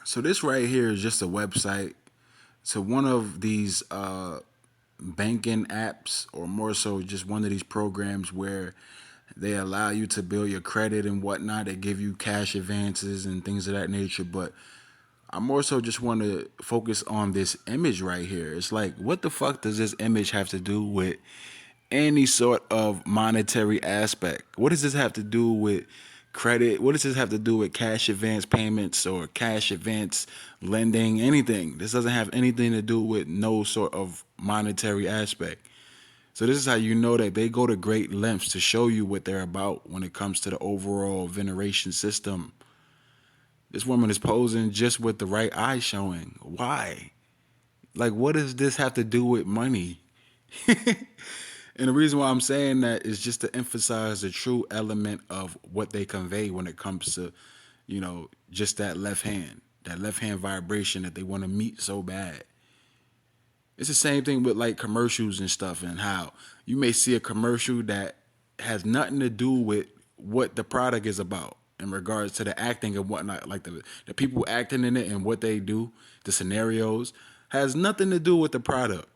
So this right here is just a website to one of these banking apps, or more so just one of these programs where they allow you to build your credit and whatnot. They give you cash advances and things of that nature. But I more so just want to focus on this image right here. It's like, what the fuck does this image have to do with any sort of monetary aspect? What does this have to do with credit? What does this have to do with cash advance payments or cash advance lending? Anything. This doesn't have anything to do with no sort of monetary aspect. So this is how you know that they go to great lengths to show you what they're about when it comes to the overall veneration system. This woman is posing just with the right eye showing. Why? Like, what does this have to do with money? And the reason why I'm saying that is just to emphasize the true element of what they convey when it comes to, just that left hand vibration that they want to meet so bad. It's the same thing with like commercials and stuff, and how you may see a commercial that has nothing to do with what the product is about in regards to the acting and whatnot, like the people acting in it and what they do, the scenarios, has nothing to do with the product.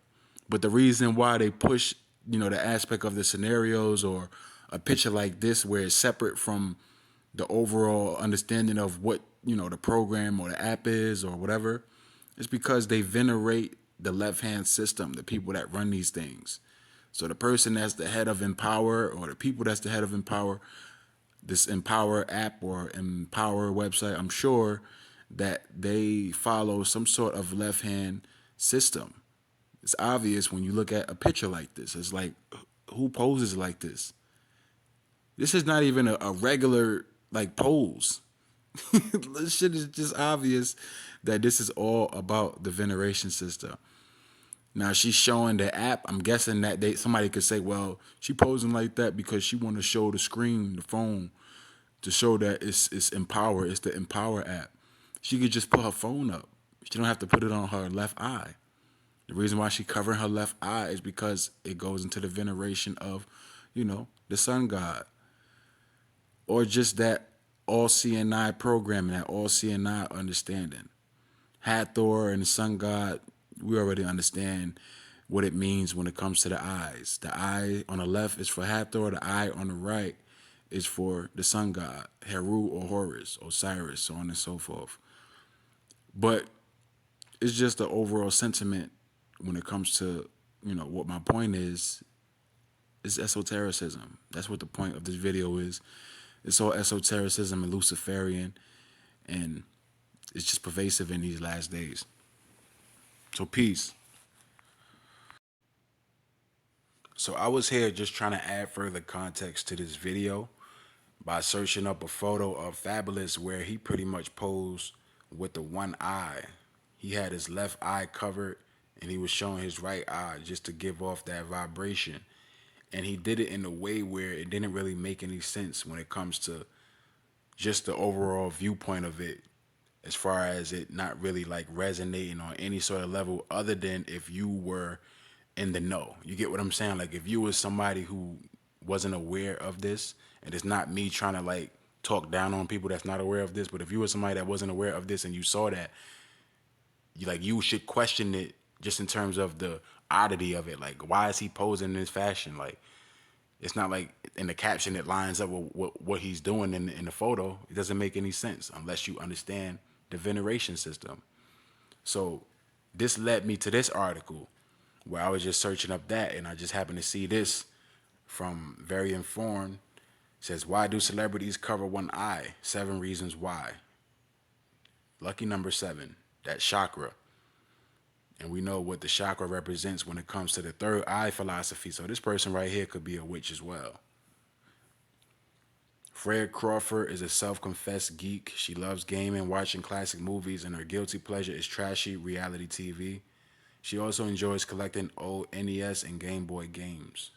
But the reason why they push, the aspect of the scenarios or a picture like this where it's separate from the overall understanding of what, the program or the app is or whatever, it's because they venerate the left hand system, the people that run these things. So the person that's the head of Empower, or the people that's the head of Empower, this Empower app or Empower website, I'm sure that they follow some sort of left hand system. It's obvious when you look at a picture like this. It's like, who poses like this? This is not even a regular like pose. This shit is just obvious that this is all about the veneration system. Now she's showing the app. I'm guessing that somebody could say, well, she posing like that because she want to show the screen, the phone, to show that it's Empower. It's the Empower app. She could just put her phone up. She don't have to put it on her left eye. The reason why she covering her left eye is because it goes into the veneration of, the sun god, or just that all CNI programming, that all CNI understanding. Hathor and the sun god, we already understand what it means when it comes to the eyes. The eye on the left is for Hathor, the eye on the right is for the sun god, Heru or Horus, Osiris, so on and so forth. But it's just the overall sentiment when it comes to, what my point is esotericism. That's what the point of this video is. It's all esotericism and Luciferian, and it's just pervasive in these last days. So peace. So I was here just trying to add further context to this video by searching up a photo of Fabulous where he pretty much posed with the one eye. He had his left eye covered and he was showing his right eye just to give off that vibration. And he did it in a way where it didn't really make any sense when it comes to just the overall viewpoint of it, as far as it not really like resonating on any sort of level other than if you were in the know. You get what I'm saying? Like if you was somebody who wasn't aware of this, and it's not me trying to like talk down on people that's not aware of this, but if you were somebody that wasn't aware of this and you saw that, you should question it just in terms of the oddity of it. Like why is he posing in this fashion? Like it's not like in the caption it lines up with what he's doing in the photo. It doesn't make any sense unless you understand the veneration system. So this led me to this article where I was just searching up that, and I just happened to see this from Very Informed. It says, why do celebrities cover one eye? 7 reasons why. Lucky number 7, that chakra. And we know what the chakra represents when it comes to the third eye philosophy. So this person right here could be a witch as well. Fred Crawford is a self-confessed geek. She loves gaming, watching classic movies, and her guilty pleasure is trashy reality TV. She also enjoys collecting old NES and Game Boy games.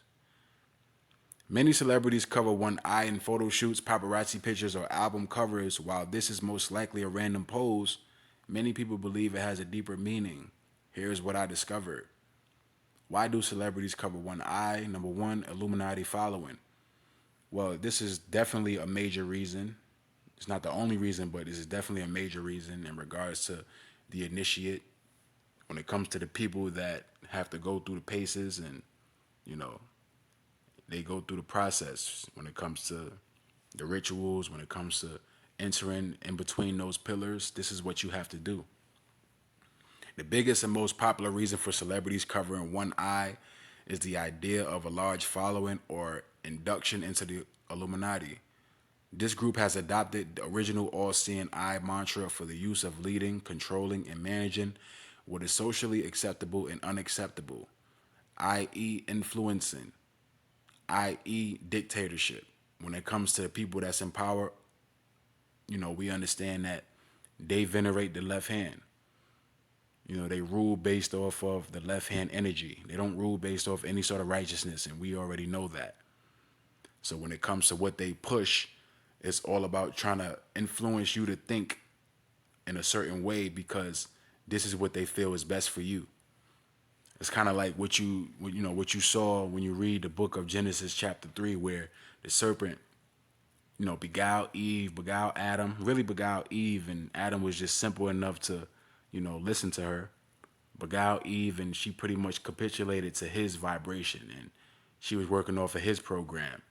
Many celebrities cover one eye in photo shoots, paparazzi pictures, or album covers. While this is most likely a random pose, many people believe it has a deeper meaning. Here's what I discovered. Why do celebrities cover one eye? Number 1, Illuminati following. Well, this is definitely a major reason. It's not the only reason, but this is definitely a major reason in regards to the initiate. When it comes to the people that have to go through the paces and, you know, they go through the process when it comes to the rituals, when it comes to entering in between those pillars, this is what you have to do. The biggest and most popular reason for celebrities covering one eye is the idea of a large following or induction into the Illuminati. This group has adopted the original all seeing eye mantra for the use of leading, controlling, and managing what is socially acceptable and unacceptable, i.e., influencing, i.e., dictatorship. When it comes to the people that's in power, we understand that they venerate the left hand. They rule based off of the left hand energy. They don't rule based off any sort of righteousness, and we already know that. So when it comes to what they push, it's all about trying to influence you to think in a certain way because this is what they feel is best for you. It's kind of like what you saw when you read the book of Genesis chapter 3, where the serpent, beguiled Eve, beguiled Adam, really beguiled Eve, and Adam was just simple enough to, listen to her. Beguiled Eve, and she pretty much capitulated to his vibration, and she was working off of his program,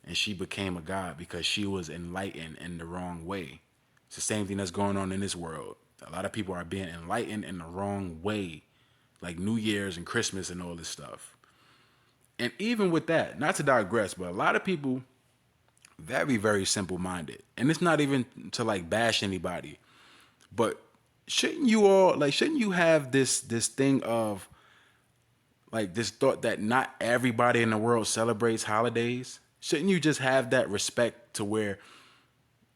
and she became a god because she was enlightened in the wrong way. It's the same thing that's going on in this world. A lot of people are being enlightened in the wrong way, like New Year's and Christmas and all this stuff. And even with that, not to digress, but a lot of people very, very simple minded. And it's not even to like bash anybody, but shouldn't you have this thing of like this thought that not everybody in the world celebrates holidays? Shouldn't you just have that respect to where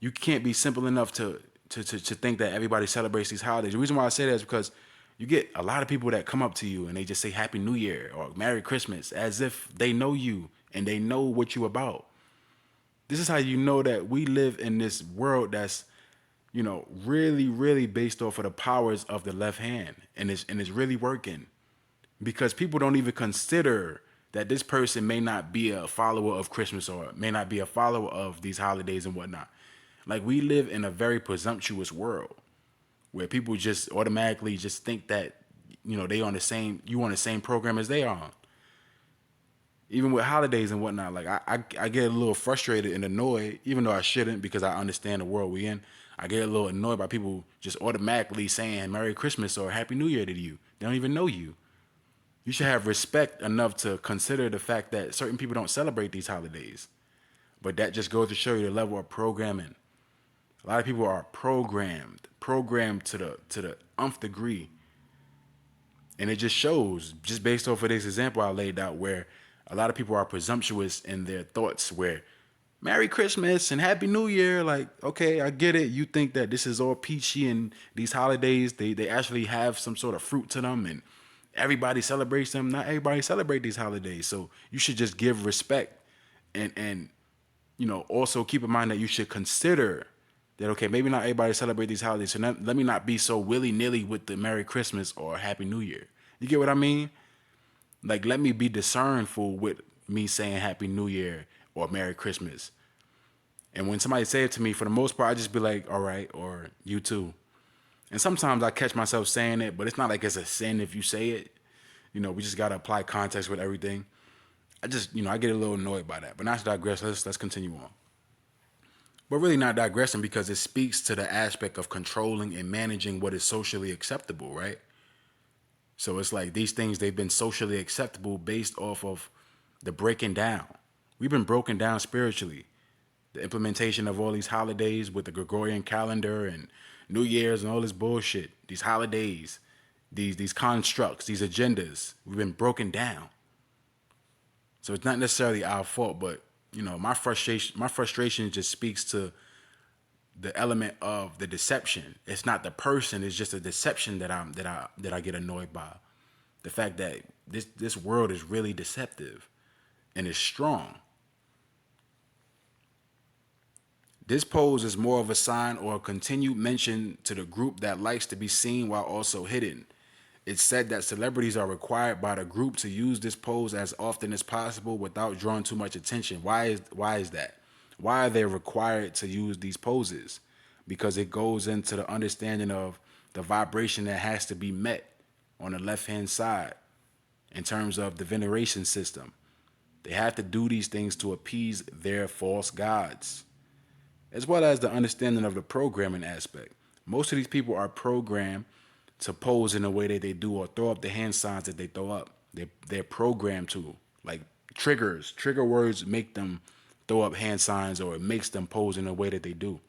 you can't be simple enough to think that everybody celebrates these holidays? The reason why I say that is because you get a lot of people that come up to you and they just say Happy New Year or Merry Christmas as if they know you and they know what you about. This is how you know that we live in this world that's, really, really based off of the powers of the left hand. And it's really working because people don't even consider that this person may not be a follower of Christmas or may not be a follower of these holidays and whatnot. Like we live in a very presumptuous world where people just automatically just think that, they on the same, you on the same program as they are on. Even with holidays and whatnot, like I get a little frustrated and annoyed, even though I shouldn't because I understand the world we in. I get a little annoyed by people just automatically saying Merry Christmas or Happy New Year to you. They don't even know you. You should have respect enough to consider the fact that certain people don't celebrate these holidays. But that just goes to show you the level of programming. A lot of people are programmed to the nth degree. And it just shows, just based off of this example I laid out, where a lot of people are presumptuous in their thoughts, where Merry Christmas and Happy New Year, like, okay, I get it. You think that this is all peachy and these holidays, they actually have some sort of fruit to them and everybody celebrates them. Not everybody celebrate these holidays. So you should just give respect and also keep in mind that you should consider that, okay, maybe not everybody celebrate these holidays. So let me not be so willy-nilly with the Merry Christmas or Happy New Year. You get what I mean? Like, let me be discernful with me saying Happy New Year or Merry Christmas. And when somebody say it to me, for the most part, I just be like, all right, or you too. And sometimes I catch myself saying it, but it's not like it's a sin if you say it. We just got to apply context with everything. I get a little annoyed by that. But not to digress, let's continue on. But really not digressing because it speaks to the aspect of controlling and managing what is socially acceptable, right? So it's like these things, they've been socially acceptable based off of the breaking down. We've been broken down spiritually. The implementation of all these holidays with the Gregorian calendar and New Year's and all this bullshit, these holidays, these constructs, these agendas, we've been broken down. So it's not necessarily our fault, but my frustration just speaks to the element of the deception. It's not the person, it's just a deception that I get annoyed by. The fact that this world is really deceptive and is strong. This pose is more of a sign or a continued mention to the group that likes to be seen while also hidden. It's said that celebrities are required by the group to use this pose as often as possible without drawing too much attention. Why is that? Why are they required to use these poses? Because it goes into the understanding of the vibration that has to be met on the left hand side in terms of the veneration system. They have to do these things to appease their false gods, as well as the understanding of the programming aspect. Most of these people are programmed to pose in the way that they do or throw up the hand signs that they throw up. They're programmed to, like triggers. Trigger words make them throw up hand signs, or it makes them pose in the way that they do.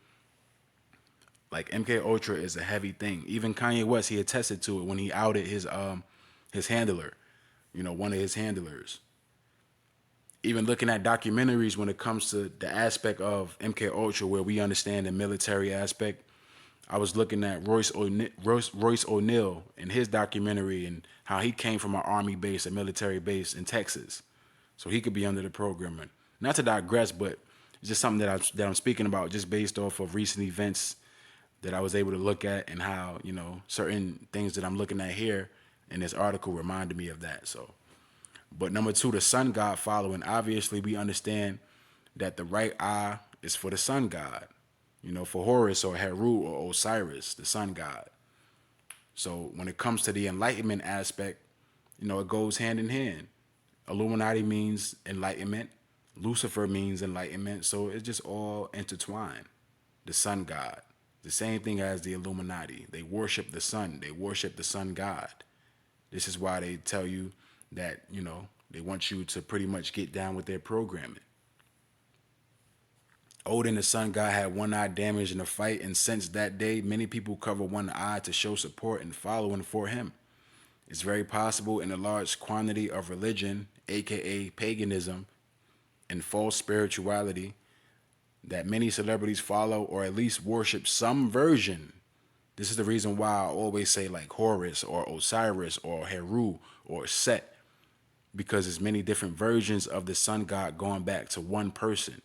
Like MK Ultra is a heavy thing. Even Kanye West, he attested to it when he outed his handler, one of his handlers. Even looking at documentaries when it comes to the aspect of MK Ultra, where we understand the military aspect, I was looking at Royce O'Neal in his documentary and how he came from an army base, a military base in Texas, so he could be under the programming. Not to digress, but it's just something that I'm speaking about, just based off of recent events that I was able to look at, and how certain things that I'm looking at here in this article reminded me of that. So, but number two, the sun god following. Obviously, we understand that the right eye is for the sun god, for Horus or Heru or Osiris, the sun god. So when it comes to the enlightenment aspect, it goes hand in hand. Illuminati means enlightenment. Lucifer means enlightenment. So it's just all intertwined. The sun god. The same thing as the Illuminati. They worship the sun. They worship the sun god. This is why they tell you that, they want you to pretty much get down with their programming. Odin, the sun god, had one eye damaged in a fight, and since that day, many people cover one eye to show support and following for him. It's very possible in a large quantity of religion, aka paganism, and false spirituality, that many celebrities follow or at least worship some version. This is the reason why I always say like Horus or Osiris or Heru or Set, because there's many different versions of the sun god going back to one person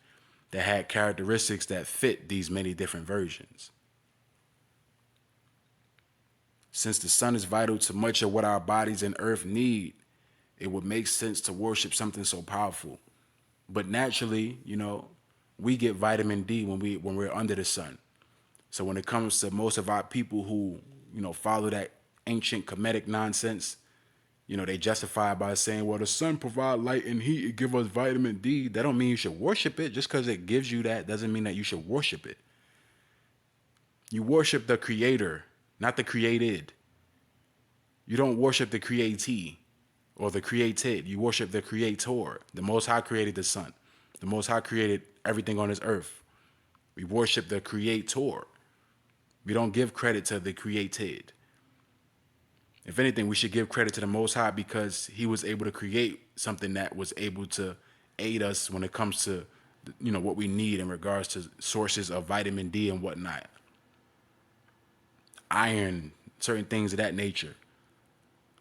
that had characteristics that fit these many different versions. Since the sun is vital to much of what our bodies and earth need, it would make sense to worship something so powerful. But naturally, we get vitamin D when we're under the sun. So when it comes to most of our people who, follow that ancient Kemetic nonsense, they justify it by saying, well, the sun provide light and heat, it give us vitamin D. That don't mean you should worship it. Just because it gives you that doesn't mean that you should worship it. You worship the creator, not the created. You don't worship the createe or the created. You worship the creator. The Most High created the sun. The Most High created everything on this earth. We worship the creator. We don't give credit to the created. If anything, we should give credit to the Most High, because he was able to create something that was able to aid us when it comes to, what we need in regards to sources of vitamin D and whatnot. Iron, certain things of that nature.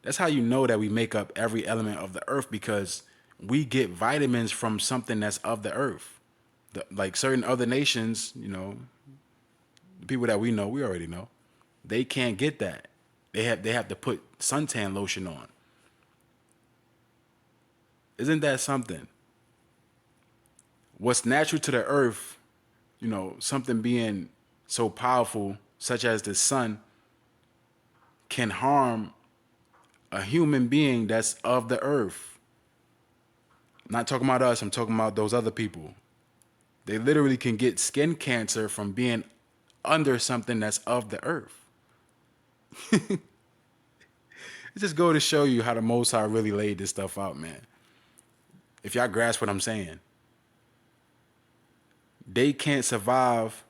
That's how you know that we make up every element of the earth, because we get vitamins from something that's of the earth. Like certain other nations, the people that we know, we already know, they can't get that. They have to put suntan lotion on. Isn't that something? What's natural to the earth, something being so powerful, such as the sun, can harm a human being that's of the earth. I'm not talking about us, I'm talking about those other people. They literally can get skin cancer from being under something that's of the earth. It just go to show you how the Most High really laid this stuff out, man. If y'all grasp what I'm saying. They can't survive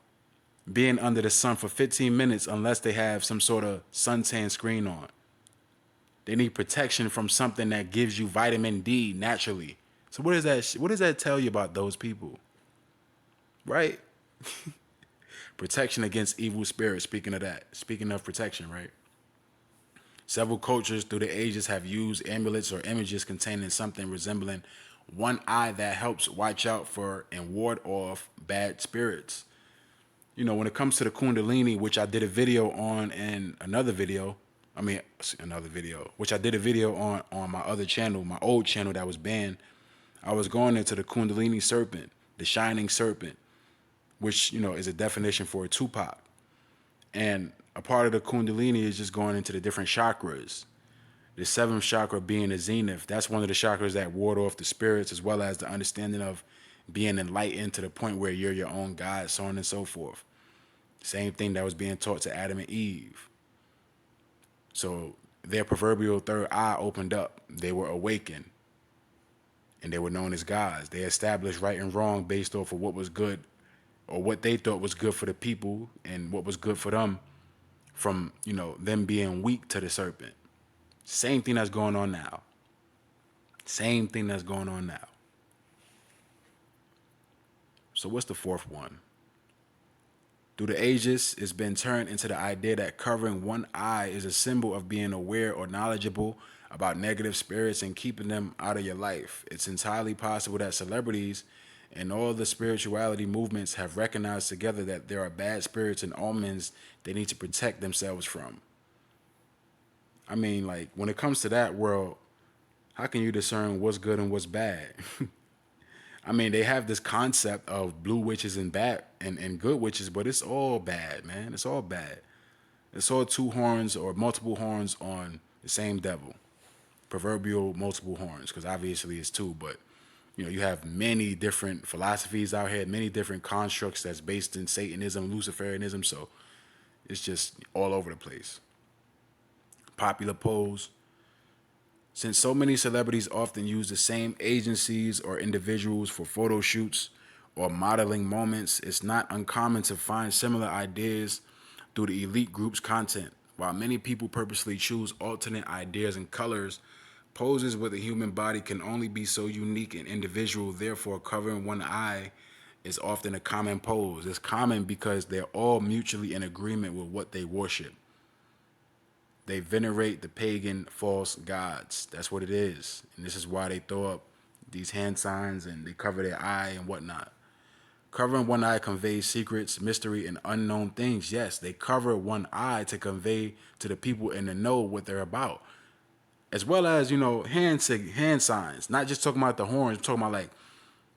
being under the sun for 15 minutes unless they have some sort of suntan screen on. They need protection from something that gives you vitamin D naturally. So what does that tell you about those people? Right? Protection against evil spirits. Speaking of that, speaking of protection, right? Several cultures through the ages have used amulets or images containing something resembling one eye that helps watch out for and ward off bad spirits. When it comes to the Kundalini, which I did a video on in which I did a video on my other channel, my old channel that was banned. I was going into the Kundalini serpent, the shining serpent. which, is a definition for a Tupac. And a part of the Kundalini is just going into the different chakras. The seventh chakra being the zenith. That's one of the chakras that ward off the spirits, as well as the understanding of being enlightened to the point where you're your own God, so on and so forth. Same thing that was being taught to Adam and Eve. So their proverbial third eye opened up. They were awakened. And they were known as gods. They established right and wrong based off of what was good, or what they thought was good for the people and what was good for them, from, them being weak to the serpent. Same thing that's going on now. Same thing that's going on now. So what's the fourth one? Through the ages, it's been turned into the idea that covering one eye is a symbol of being aware or knowledgeable about negative spirits and keeping them out of your life. It's entirely possible that celebrities and all the spirituality movements have recognized together that there are bad spirits and omens they need to protect themselves from. I mean, like, when it comes to that world, how can you discern what's good and what's bad? I mean, they have this concept of blue witches and bad and good witches, but it's all bad, man. It's all bad. It's all two horns or multiple horns on the same devil. Proverbial multiple horns, because obviously it's two, but you have many different philosophies out here, many different constructs that's based in Satanism, Luciferianism, so it's just all over the place. Popular pose. Since so many celebrities often use the same agencies or individuals for photo shoots or modeling moments, it's not uncommon to find similar ideas through the elite group's content. While many people purposely choose alternate ideas and colors, poses with the human body can only be so unique and individual. Therefore, covering one eye is often a common pose. It's common because they're all mutually in agreement with what they worship. They venerate the pagan false gods. That's what it is. And this is why they throw up these hand signs and they cover their eye and whatnot. Covering one eye conveys secrets, mystery, and unknown things. Yes, they cover one eye to convey to the people in the know what they're about. As well as, hand signs. Not just talking about the horns, talking about, like,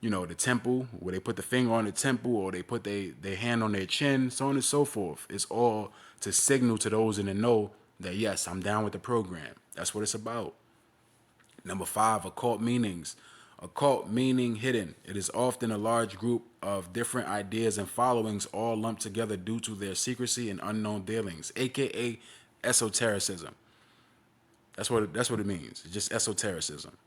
the temple, where they put the finger on the temple or they put their hand on their chin, so on and so forth. It's all to signal to those in the know that, yes, I'm down with the program. That's what it's about. Number 5, occult meanings. Occult meaning hidden. It is often a large group of different ideas and followings all lumped together due to their secrecy and unknown dealings, aka esotericism. That's what it means. It's just esotericism.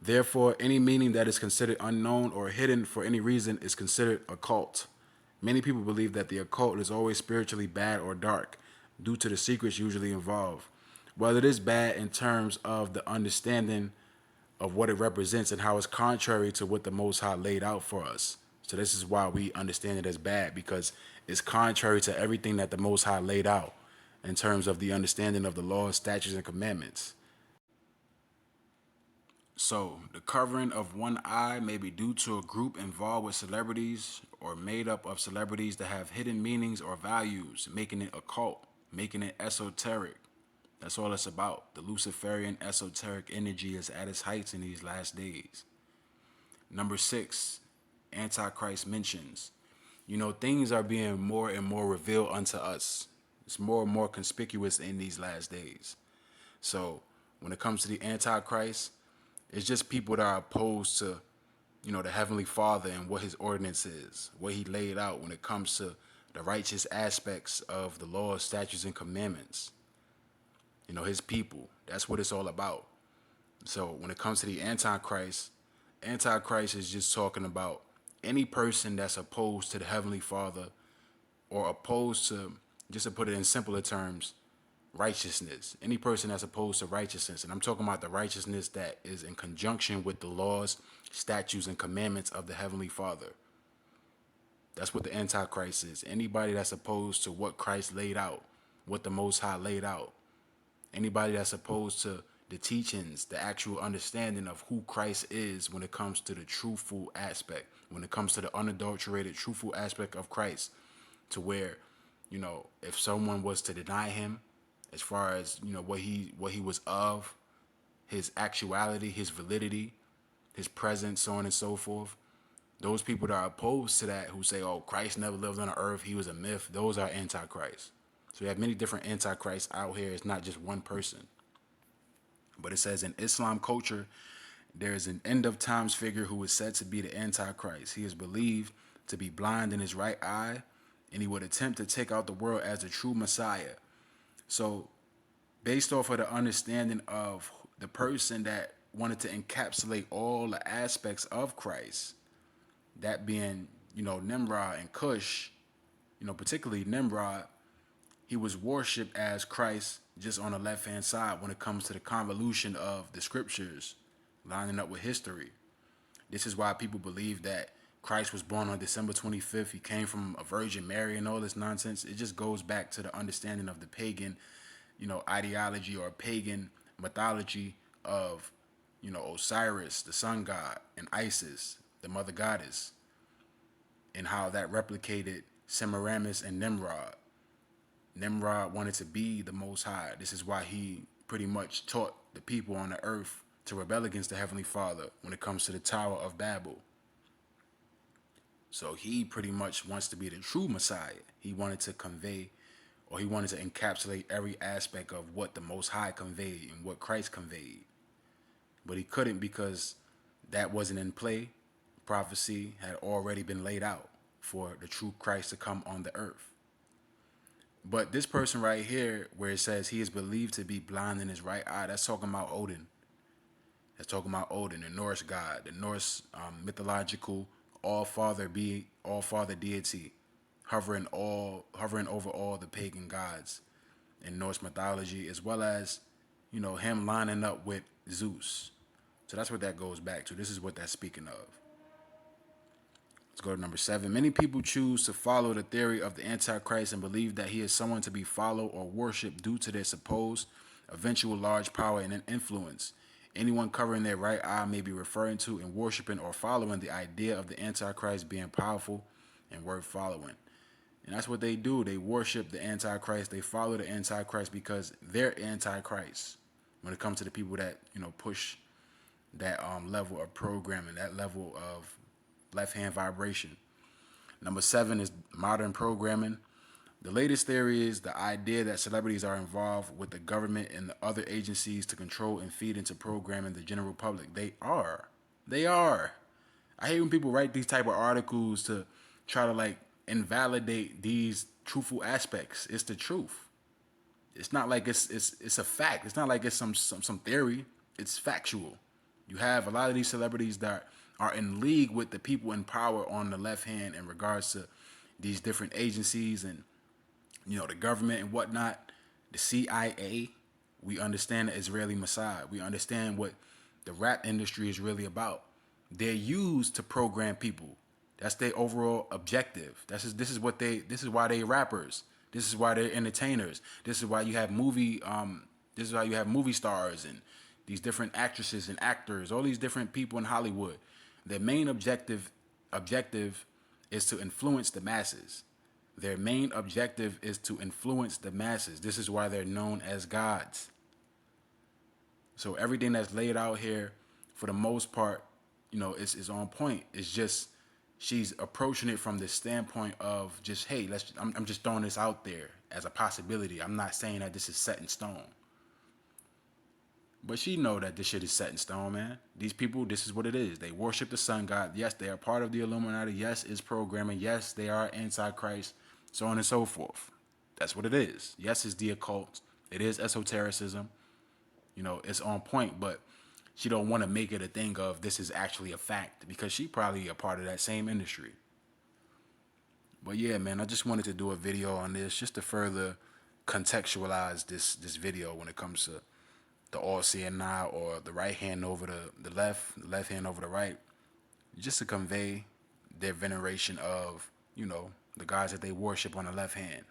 Therefore, any meaning that is considered unknown or hidden for any reason is considered occult. Many people believe that the occult is always spiritually bad or dark due to the secrets usually involved. While it is bad in terms of the understanding of what it represents and how it's contrary to what the Most High laid out for us. So this is why we understand it as bad, because it's contrary to everything that the Most High laid out in terms of the understanding of the laws, statutes, and commandments. So, the covering of one eye may be due to a group involved with celebrities or made up of celebrities that have hidden meanings or values, making it occult, making it esoteric. That's all it's about. The Luciferian esoteric energy is at its heights in these last days. Number 6, Antichrist mentions. Things are being more and more revealed unto us. It's more and more conspicuous in these last days. So, when it comes to the Antichrist, it's just people that are opposed to, the Heavenly Father and what his ordinance is, what he laid out when it comes to the righteous aspects of the law, statutes, and commandments. His people. That's what it's all about. So when it comes to the Antichrist, Antichrist is just talking about any person that's opposed to the Heavenly Father, or opposed to, just to put it in simpler terms, righteousness. Any person that's opposed to righteousness. And I'm talking about the righteousness that is in conjunction with the laws, statutes, and commandments of the Heavenly Father. That's what the Antichrist is. Anybody that's opposed to what Christ laid out, what the Most High laid out. Anybody that's opposed to the teachings, the actual understanding of who Christ is when it comes to the truthful aspect, when it comes to the unadulterated, truthful aspect of Christ, to where, if someone was to deny him, as far as, what he was of, his actuality, his validity, his presence, so on and so forth, Those people that are opposed to that, who say, "Oh, Christ never lived on the earth; he was a myth," those are antichrist. So we have many different antichrists out here. It's not just one person. But it says in Islam culture, there is an end of times figure who is said to be the Antichrist. He is believed to be blind in his right eye, and he would attempt to take out the world as a true Messiah. So, based off of the understanding of the person that wanted to encapsulate all the aspects of Christ, that being, Nimrod and Cush, particularly Nimrod, he was worshipped as Christ just on the left hand side when it comes to the convolution of the scriptures lining up with history. This is why people believe that Christ was born on December 25th. He came from a Virgin Mary and all this nonsense. It just goes back to the understanding of the pagan, ideology or pagan mythology of, Osiris, the sun god, and Isis, the mother goddess, and how that replicated Semiramis and Nimrod. Nimrod wanted to be the Most High. This is why he pretty much taught the people on the earth to rebel against the Heavenly Father when it comes to the Tower of Babel. So he pretty much wants to be the true Messiah. He wanted to convey, or he wanted to encapsulate every aspect of what the Most High conveyed and what Christ conveyed. But he couldn't because that wasn't in play. Prophecy had already been laid out for the true Christ to come on the earth. But this person right here, where it says he is believed to be blind in his right eye, that's talking about Odin. That's talking about Odin, the Norse god, the Norse mythological all-father deity, hovering over all the pagan gods in Norse mythology, as well as, him lining up with Zeus. So that's what that goes back to. This is what that's speaking of. Let's go to number 7. Many people choose to follow the theory of the Antichrist and believe that he is someone to be followed or worshipped due to their supposed eventual large power and influence. Anyone covering their right eye may be referring to and worshiping or following the idea of the Antichrist being powerful and worth following. And that's what they do. They worship the Antichrist. They follow the Antichrist because they're Antichrist when it comes to the people that, push that level of programming, that level of left-hand vibration. Number 7 is modern programming. The latest theory is the idea that celebrities are involved with the government and the other agencies to control and feed into programming the general public. They are. They are. I hate when people write these type of articles to try to invalidate these truthful aspects. It's the truth. It's not like it's a fact. It's not like it's some theory. It's factual. You have a lot of these celebrities that are in league with the people in power on the left hand in regards to these different agencies and, the government and whatnot. The CIA, we understand the Israeli Mossad. We understand what the rap industry is really about. They're used to program people. That's their overall objective. This is why they rappers. This is why they're entertainers. This is why you have movie stars and these different actresses and actors, all these different people in Hollywood. Their main objective is to influence the masses. Their main objective is to influence the masses. This is why they're known as gods. So everything that's laid out here, for the most part, is on point. It's just she's approaching it from the standpoint of just, hey, I'm just throwing this out there as a possibility. I'm not saying that this is set in stone. But she know that this shit is set in stone, man. These people, this is what it is. They worship the sun god. Yes, they are part of the Illuminati. Yes, it's programming. Yes, they are Antichrist, so on and so forth. That's what it is. Yes, it's the occult. It is esotericism. It's on point, but she don't want to make it a thing of this is actually a fact because she probably a part of that same industry. But yeah, man, I just wanted to do a video on this just to further contextualize this video when it comes to the all-seeing eye, or the right hand over the left hand over the right, just to convey their veneration of, the gods that they worship on the left hand.